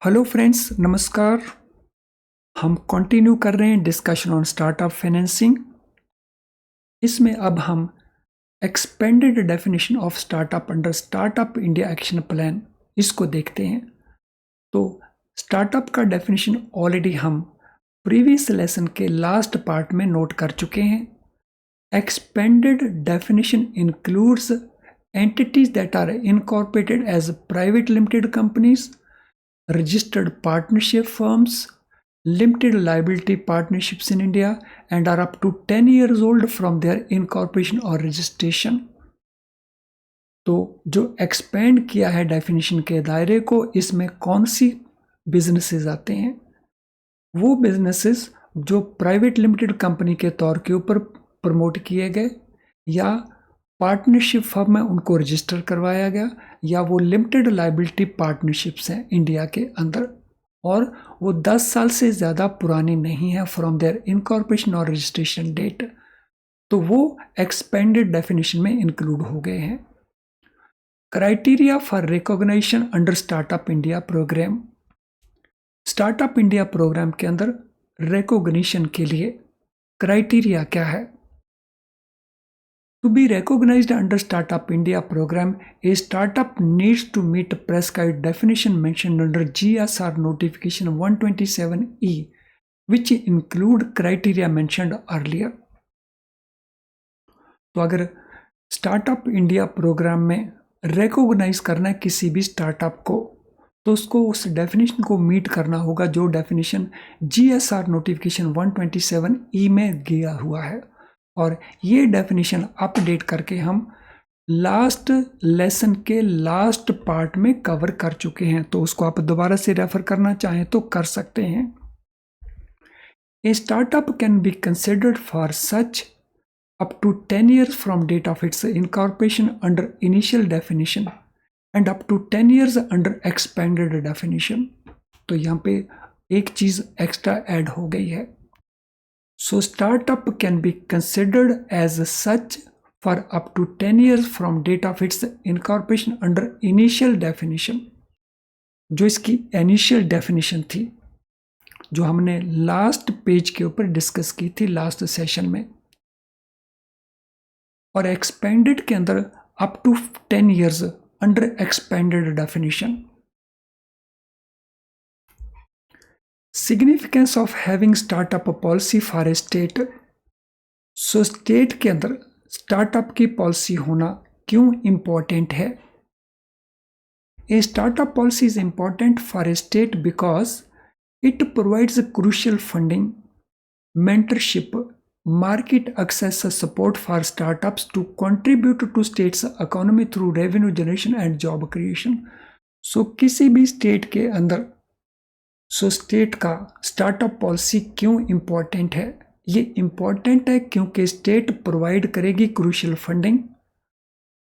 Hello friends, नमस्कार। हम continue कर रहे हैं डिस्कशन ऑन स्टार्टअप फाइनेंसिंग। इसमें अब हम expanded definition of startup under startup India action plan इसको देखते हैं। तो स्टार्टअप का डेफिनेशन ऑलरेडी हम प्रीवियस लेसन के लास्ट पार्ट में नोट कर चुके हैं। Expanded definition includes entities that are incorporated as private limited companies, registered partnership firms, limited liability partnerships in India, and are up to 10 years old from their incorporation or registration. तो जो expand किया है definition के दायरे को, इसमें कौन सी businesses आते हैं? वो बिजनेसेस जो प्राइवेट लिमिटेड कंपनी के तौर के ऊपर प्रमोट किए गए, या पार्टनरशिप फर्म में उनको रजिस्टर करवाया गया, या वो लिमिटेड लाइबिलिटी पार्टनरशिप्स हैं इंडिया के अंदर और वो 10 साल से ज़्यादा पुरानी नहीं है फ्रॉम देयर इनकॉर्पोरेशन और रजिस्ट्रेशन डेट, तो वो एक्सपेंडेड डेफिनेशन में इंक्लूड हो गए हैं। Criteria for recognition under startup India program. Startup India program के अंदर रिकॉग्निशन के लिए क्राइटेरिया क्या है? To be recognized under Startup India program, a startup needs to meet prescribed definition mentioned under GSR notification 127E, which include criteria mentioned earlier. तो अगर startup India programme में recognise करना है किसी भी स्टार्टअप को, तो उसको उस डेफिनेशन को मीट करना होगा जो डेफिनेशन GSR नोटिफिकेशन 127E में दिया हुआ है। और ये डेफिनेशन अपडेट करके हम लास्ट लेसन के लास्ट पार्ट में कवर कर चुके हैं, तो उसको आप दोबारा से रेफर करना चाहें तो कर सकते हैं। A startup can be considered for such up to 10 years from date of its incorporation under initial definition and up to 10 years under expanded definition. तो यहाँ पे एक चीज एक्स्ट्रा ऐड हो गई है। So startup can be considered as such for up to 10 years from date of its incorporation under initial definition। जो इसकी initial definition थी, जो हमने लास्ट पेज के ऊपर डिस्कस की थी लास्ट सेशन में, और एक्सपेंडेड के अंदर up to 10 years under expanded definition. Significance of having startup policy for a state. So state के अंदर स्टार्टअप की पॉलिसी होना क्यों इंपॉर्टेंट है? A startup policy is important for a state because it provides crucial funding, mentorship, market access support for startups to contribute to state's economy through revenue generation and job creation। सो किसी भी state के अंदर state का startup policy क्यों important है? ये important है क्योंकि स्टेट प्रोवाइड करेगी क्रूशियल फंडिंग।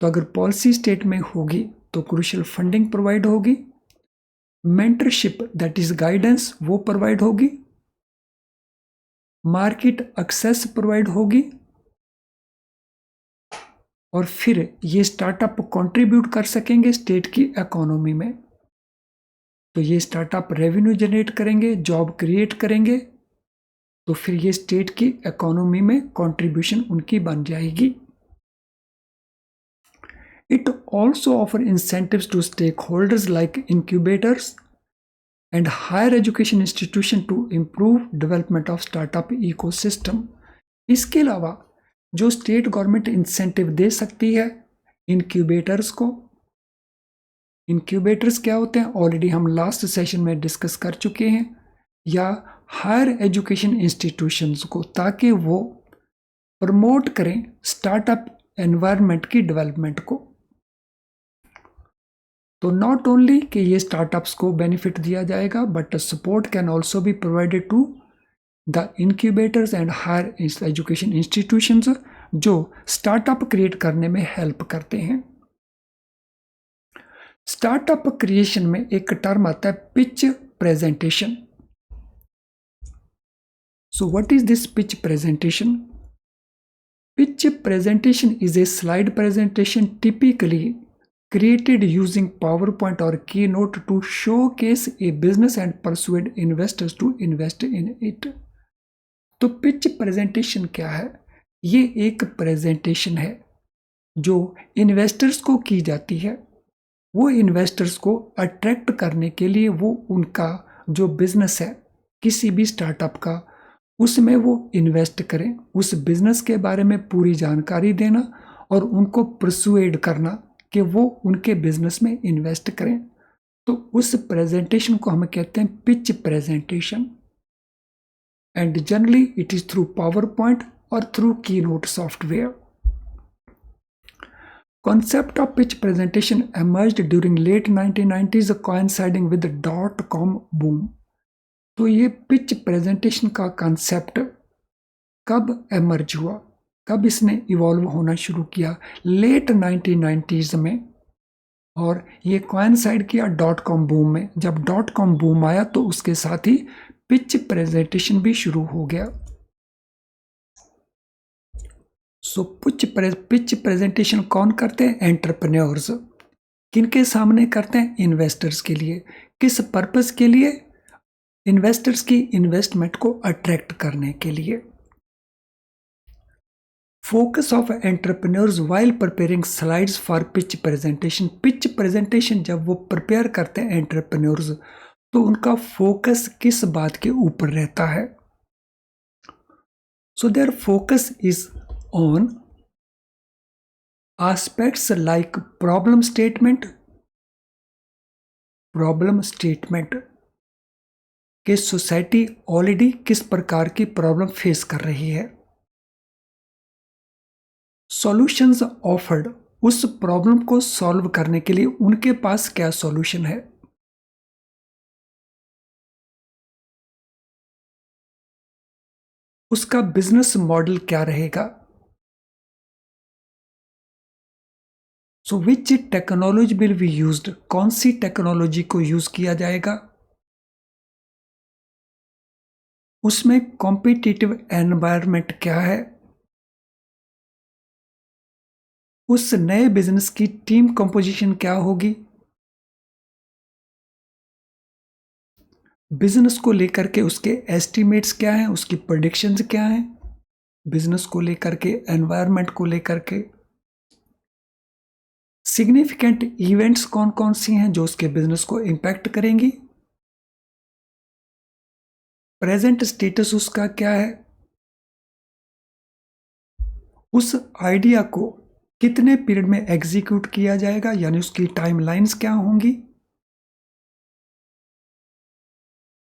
तो अगर पॉलिसी स्टेट में होगी तो क्रूशियल फंडिंग प्रोवाइड होगी, मेंटरशिप दैट इज गाइडेंस वो प्रोवाइड होगी, मार्केट एक्सेस प्रोवाइड होगी, और फिर ये स्टार्टअप कंट्रीब्यूट कर सकेंगे स्टेट की इकोनॉमी में। तो ये स्टार्टअप रेवेन्यू जनरेट करेंगे, जॉब क्रिएट करेंगे, तो फिर ये स्टेट की इकोनॉमी में कंट्रीब्यूशन उनकी बन जाएगी। It also offer incentives to stakeholders like incubators and higher education institution to improve development of startup ecosystem. इसके अलावा जो स्टेट गवर्नमेंट इंसेंटिव दे सकती है इंक्यूबेटर्स को। इंक्यूबेटर्स क्या होते हैं ऑलरेडी हम लास्ट सेशन में डिस्कस कर चुके हैं, या हायर एजुकेशन इंस्टीट्यूशंस को, ताकि वो प्रमोट करें स्टार्टअप एनवायरनमेंट की डेवलपमेंट को। तो नॉट ओनली कि ये स्टार्टअप्स को बेनिफिट दिया जाएगा, but support can also be provided to the incubators and higher education institutions जो स्टार्टअप क्रिएट करने में हेल्प करते हैं। स्टार्टअप क्रिएशन में एक टर्म आता है pitch presentation. So what is this pitch presentation? Pitch presentation is a slide presentation typically created using PowerPoint or Keynote to showcase a business and persuade investors to invest in it. तो pitch presentation क्या है? ये एक presentation है जो investors को की जाती है। वो इन्वेस्टर्स को अट्रैक्ट करने के लिए वो उनका जो बिजनेस है किसी भी स्टार्टअप का, उसमें वो इन्वेस्ट करें, उस बिजनेस के बारे में पूरी जानकारी देना और उनको परसुएड करना कि वो उनके बिजनेस में इन्वेस्ट करें। तो उस प्रेजेंटेशन को हम कहते हैं pitch presentation. And generally it is through PowerPoint और through Keynote software. Concept of pitch presentation emerged during late 1990s coinciding with the .com boom. तो ये पिच प्रेजेंटेशन का कंसेप्ट कब एमर्ज हुआ, कब इसने इवॉल्व होना शुरू किया? लेट 1990s में। और ये कोइंसाइड किया .com बूम में। जब .com बूम आया तो उसके साथ ही पिच प्रेजेंटेशन भी शुरू हो गया। सो पिच प्रेजेंटेशन कौन करते हैं? एंटरप्रेन्योर्स। किनके सामने करते हैं? इन्वेस्टर्स के लिए। किस पर्पस के लिए? इन्वेस्टर्स की इन्वेस्टमेंट को अट्रैक्ट करने के लिए। Focus of entrepreneurs while preparing slides for pitch presentation. Pitch presentation जब वो प्रिपेयर करते हैं एंटरप्रेन्योर्स, तो उनका फोकस किस बात के ऊपर रहता है? So their focus is on aspects like problem statement कि सोसाइटी ऑलरेडी किस प्रकार की प्रॉब्लम फेस कर रही है। सॉल्यूशंस ऑफर्ड, उस प्रॉब्लम को सॉल्व करने के लिए उनके पास क्या सॉल्यूशन है। उसका बिजनेस मॉडल क्या रहेगा। So which technology will be used, कौन सी टेक्नोलॉजी को यूज किया जाएगा। उसमें कॉम्पिटिटिव एनवायरनमेंट क्या है। उस नए बिजनेस की टीम कंपोजिशन क्या होगी। बिजनेस को लेकर के उसके एस्टिमेट्स क्या हैं, उसकी प्रेडिक्शंस क्या हैं, बिजनेस को लेकर के, एनवायरनमेंट को लेकर के। सिग्निफिकेंट इवेंट्स कौन कौन सी हैं जो उसके बिजनेस को इंपैक्ट करेंगी। प्रेजेंट स्टेटस उसका क्या है। उस आइडिया को कितने पीरियड में एग्जीक्यूट किया जाएगा, यानी उसकी टाइमलाइंस क्या होंगी।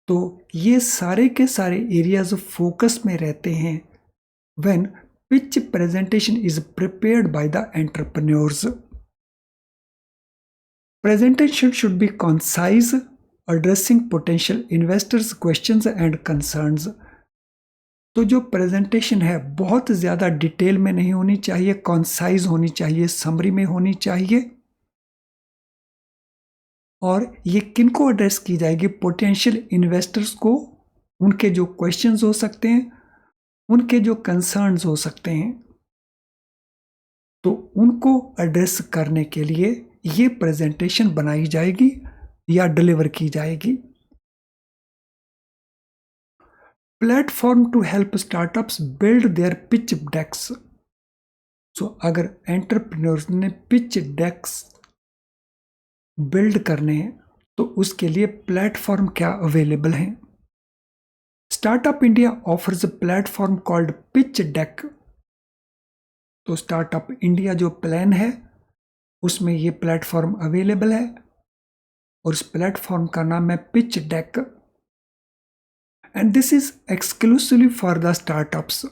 तो ये सारे के सारे एरियाज फोकस में रहते हैं when pitch presentation is prepared by the entrepreneurs. Presentation should be concise, addressing potential investors' questions and concerns. तो जो प्रेजेंटेशन है बहुत ज़्यादा डिटेल में नहीं होनी चाहिए, कॉन्साइज होनी चाहिए, समरी में होनी चाहिए। और ये किनको एड्रेस की जाएगी? पोटेंशियल इन्वेस्टर्स को, उनके जो क्वेश्चंस हो सकते हैं, उनके जो कंसर्न्स हो सकते हैं, तो उनको एड्रेस करने के लिए ये प्रेजेंटेशन बनाई जाएगी या डिलीवर की जाएगी। Platform to help startups build their pitch decks. So अगर एंटरप्रेन्योर्स ने पिच डेक्स बिल्ड करने हैं तो उसके लिए प्लेटफॉर्म क्या अवेलेबल हैं। Startup India offers a platform called pitch deck. तो स्टार्टअप इंडिया जो प्लान है उसमें ये प्लेटफॉर्म अवेलेबल है और इस प्लेटफॉर्म का नाम है pitch deck. And this is exclusively for the startups.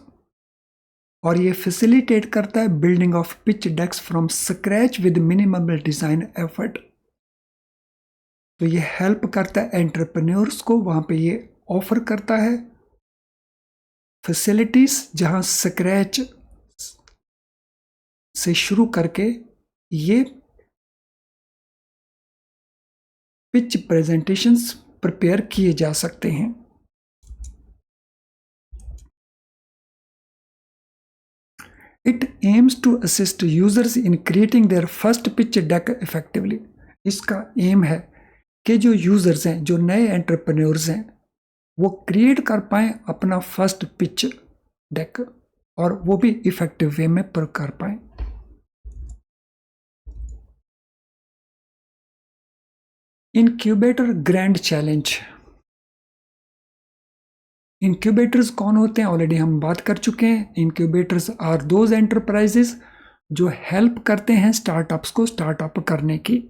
और ये फैसिलिटेट करता है building of pitch decks from scratch with minimum design effort. तो ये हेल्प करता है एंटरप्रेन्योर्स को, वहां पे ये ऑफर करता है फैसिलिटीज जहां स्क्रैच से शुरू करके ये पिच प्रेजेंटेशंस प्रिपेयर किए जा सकते हैं। It aims to assist users in creating their first pitch deck effectively. इसका एम है कि जो यूजर्स हैं, जो नए एंटरप्रेन्योर्स हैं, वो क्रिएट कर पाएं अपना फर्स्ट पिच डेक, और वो भी इफेक्टिव वे में कर पाएं। Incubator grand challenge. इनक्यूबेटर्स कौन होते हैं ऑलरेडी हम बात कर चुके हैं। इनक्यूबेटर्स आर दोज एंटरप्राइजेस जो हेल्प करते हैं स्टार्टअप्स को स्टार्टअप करने की।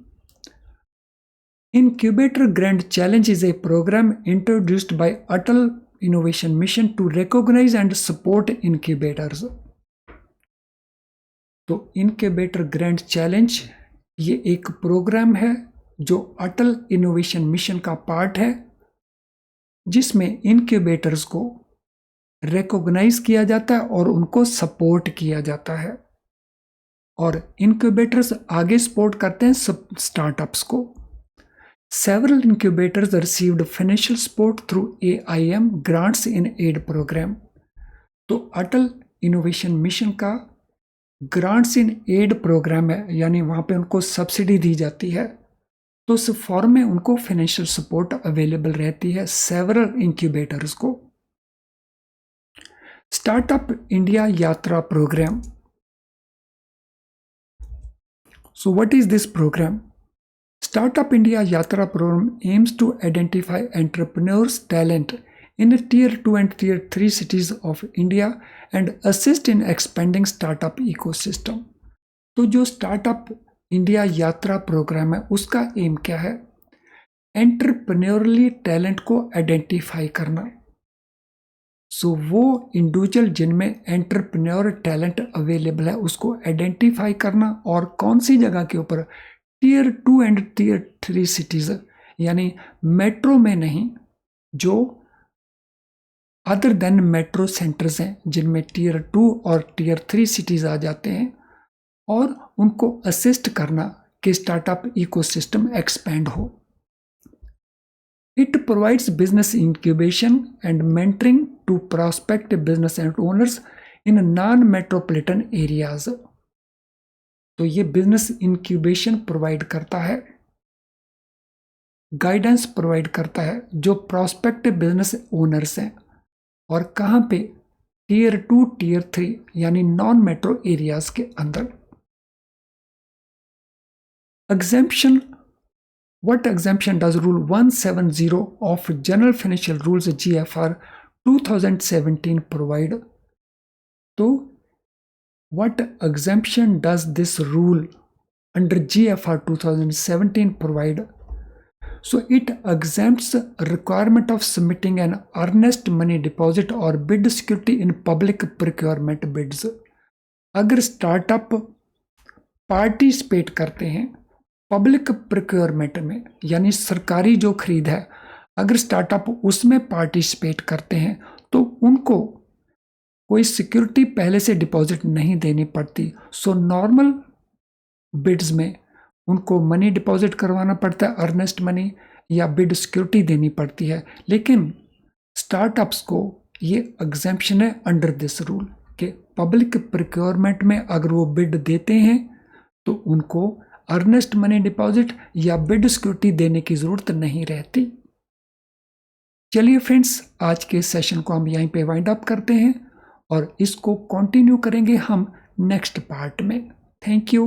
Incubator grand challenge is a program introduced by Atal innovation mission to recognise and support incubators. तो इनक्यूबेटर ग्रैंड चैलेंज ये एक प्रोग्राम है जो अटल इनोवेशन मिशन का पार्ट है, जिसमें इनक्यूबेटर्स को रिकॉग्नाइज किया जाता है और उनको सपोर्ट किया जाता है। और इनक्यूबेटर्स आगे सपोर्ट करते हैं स्टार्टअप्स को। Several incubators received financial support through AIM grants in aid program। तो अटल इनोवेशन मिशन का ग्रांट्स इन एड प्रोग्राम है, यानी वहां पे उनको सब्सिडी दी जाती है, तो उस फॉर्म में उनको फाइनेंशियल सपोर्ट अवेलेबल रहती है सेवरल इंक्यूबेटर्स को। Startup India Yatra program. So what is this program? Startup India Yatra program aims to identify entrepreneurs' talent in Tier 2 and Tier 3 cities of India and assist in expanding startup ecosystem। तो जो startup India Yatra programme है उसका M क्या है? एंटरप्रेन्योरली talent को identify करना। सो वो individual जिनमें एंटरप्रेन्योर टैलेंट अवेलेबल है उसको आइडेंटिफाई करना, और कौन सी जगह के ऊपर? टीयर 2 एंड टीयर 3 सिटीज, यानी मेट्रो में नहीं, जो अदर देन मेट्रो सेंटर्स हैं जिनमें टीयर 2 और टीयर 3 सिटीज आ जाते हैं, और उनको असिस्ट करना कि स्टार्टअप इकोसिस्टम एक्सपेंड हो। It provides business incubation and mentoring to prospective business and owners in non metropolitan areas. तो ये बिजनेस इंक्यूबेशन प्रोवाइड करता है, गाइडेंस प्रोवाइड करता है जो प्रोस्पेक्टिव बिजनेस ओनर्स हैं, और कहां पे? टीयर 2 टीयर 3 यानी नॉन मेट्रो एरियाज के अंदर। Exemption. What exemption does rule 170 of general financial rules GFR 2017 provide? तो what exemption does this rule under GFR 2017 provide? So it exempts requirement of submitting an earnest money deposit or bid security in public procurement bids। अगर startup participate करते हैं public procurement में, यानी सरकारी जो खरीद है, अगर स्टार्टअप उसमें पार्टिसिपेट करते हैं तो उनको कोई सिक्योरिटी पहले से डिपॉजिट नहीं देनी पड़ती। सो नॉर्मल बिड्स में उनको मनी डिपॉजिट करवाना पड़ता है, अर्नेस्ट मनी, या बिड सिक्योरिटी देनी पड़ती है। लेकिन स्टार्टअप्स को ये एग्जेम्पशन है अंडर दिस रूल कि पब्लिक प्रोक्योरमेंट में अगर वो बिड देते हैं तो उनको अर्नेस्ट मनी डिपॉजिट या बिड सिक्योरिटी देने की ज़रूरत नहीं रहती। चलिए फ्रेंड्स, आज के सेशन को हम यहीं पे वाइंड अप करते हैं और इसको कंटिन्यू करेंगे हम नेक्स्ट पार्ट में। Thank you.